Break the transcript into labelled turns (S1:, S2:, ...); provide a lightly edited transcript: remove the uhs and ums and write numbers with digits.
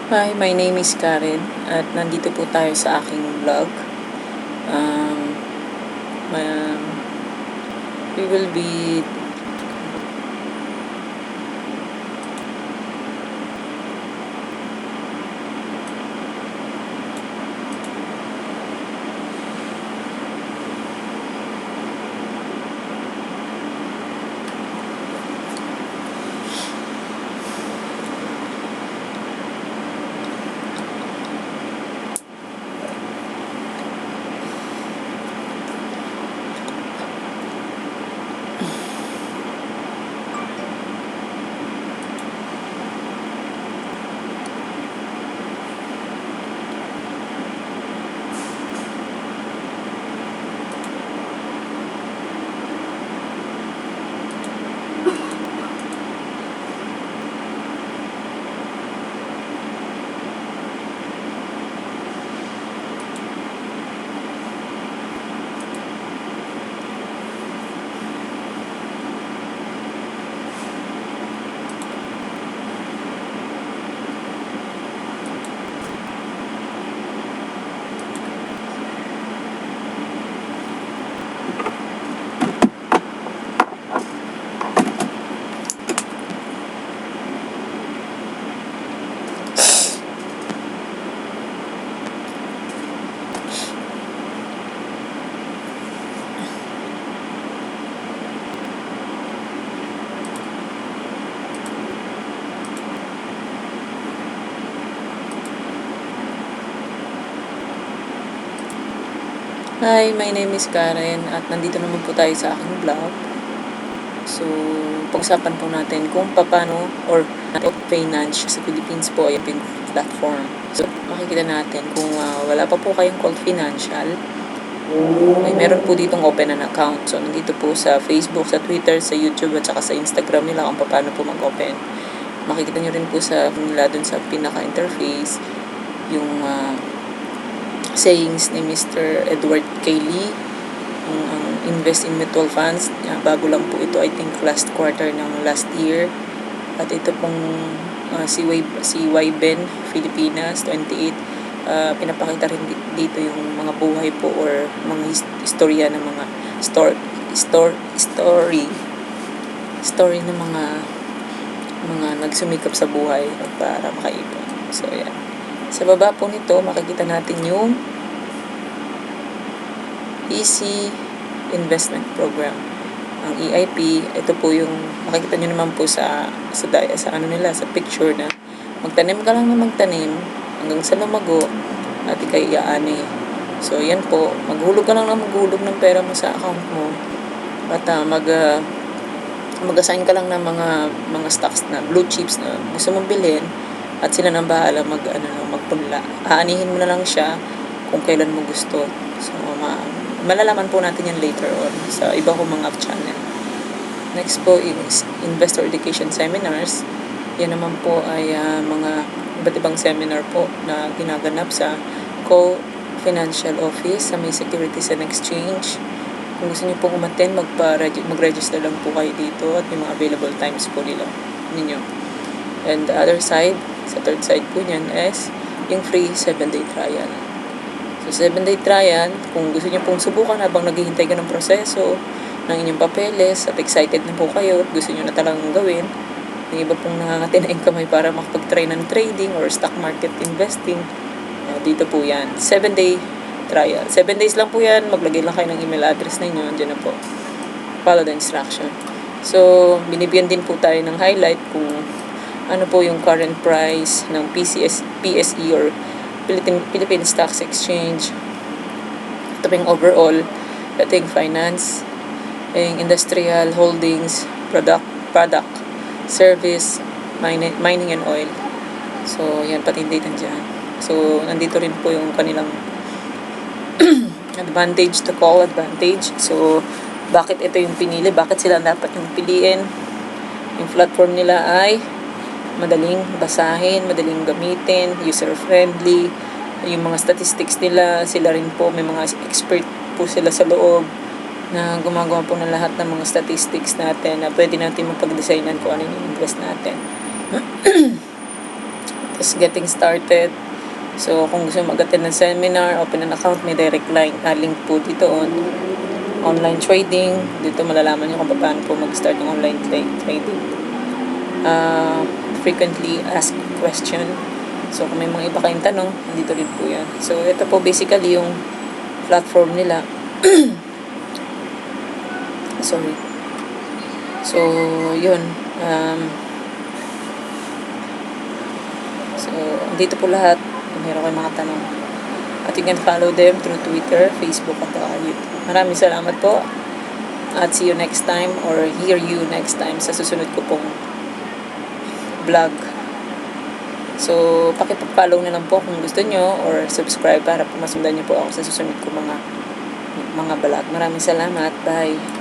S1: Hi, my name is Karen at nandito po tayo sa aking vlog. Um, we will be Hi, my name is Karen at nandito naman po tayo sa aking vlog. So, pag-usapan po natin kung paano or finance sa Philippines po ay yung platform. So, makikita natin kung wala pa po kayong Colt Financial, ay meron po ditong open an account. So, nandito po sa Facebook, sa Twitter, sa YouTube at saka sa Instagram nila kung paano po mag-open. Makikita nyo rin po sa nila dun sa pinaka-interface yung sayings ni Mr. Edward K. Lee, ang invest in mutual funds. Bago lang po ito, I think last quarter ng last year. At ito pong si Y. Ben Filipinas 28, pinapakita rin dito yung mga buhay po or mga istorya ng mga story ng mga nagsumikap sa buhay para makaipon. So, yan. Sa baba po nito, makikita natin yung Easy Investment Program. Ang EIP, ito po yung makikita nyo naman po sa picture na magtanim ka lang na magtanim hanggang sa lumago at ikay iaani. So, yan po. Maghulog ka lang na maghulog ng pera mo sa account mo at mag-assign ka lang ng mga stocks na blue chips na gusto mong bilhin at sila nang bahala magpunla. Aanihin mo na lang siya kung kailan mo gusto. So, malalaman po natin yan later on sa iba kong mga channel. Next po is Investor Education Seminars. Yan naman po ay mga iba't ibang seminar po na ginaganap sa Co-Financial Office sa may Securities and Exchange. Kung gusto niyo pong umattend, mag-register lang po kayo dito at may mga available times po ninyo. And the other side, sa third side po niyan is yung free 7-day trial. So, 7-day trial, kung gusto niyo pong subukan habang naghihintay ka ng proseso ng inyong papeles at excited na po kayo at gusto niyo na talagang gawin, yung iba pong nangangati na yung kamay para makapag-try ng trading or stock market investing, dito po yan. 7-day trial. 7 days lang po yan. Maglagay lang kayo ng email address ninyo. Diyan na po. Follow the instruction. So, binibigyan din po tayo ng highlight kung ano po yung current price ng PSE or Philippine Stocks Exchange. Ito yung overall. Ito yung finance, yung industrial, holdings, product, service, mining and oil. So, yan, pati yung data dyan. So, nandito rin po yung kanilang advantage to call advantage. So, bakit ito yung pinili? Bakit sila dapat yung piliin? Yung platform nila ay madaling basahin, madaling gamitin, user-friendly. Yung mga statistics nila, sila rin po, may mga expert po sila sa loob na gumagawa po ng lahat ng mga statistics natin na pwede natin mapag-designan kung ano yung invest natin. just getting started. So, kung gusto mag-attend ng seminar, open an account, may direct link po dito on online trading. Dito malalaman nyo kung paano po mag-start ng online trading. Frequently asked question. So, kung may mga iba kayong tanong, dito rin po yan. So, ito po basically yung platform nila. Sorry. So, yun. So, dito po lahat. Kung meron kayong mga tanong. At you can follow them through Twitter, Facebook, at YouTube. Maraming salamat po. At see you next time or hear you next time sa susunod ko pong vlog. So, pakipag-follow na lang po kung gusto nyo or subscribe para po masundan nyo po ako sa susunod ko mga vlog. Maraming salamat. Bye.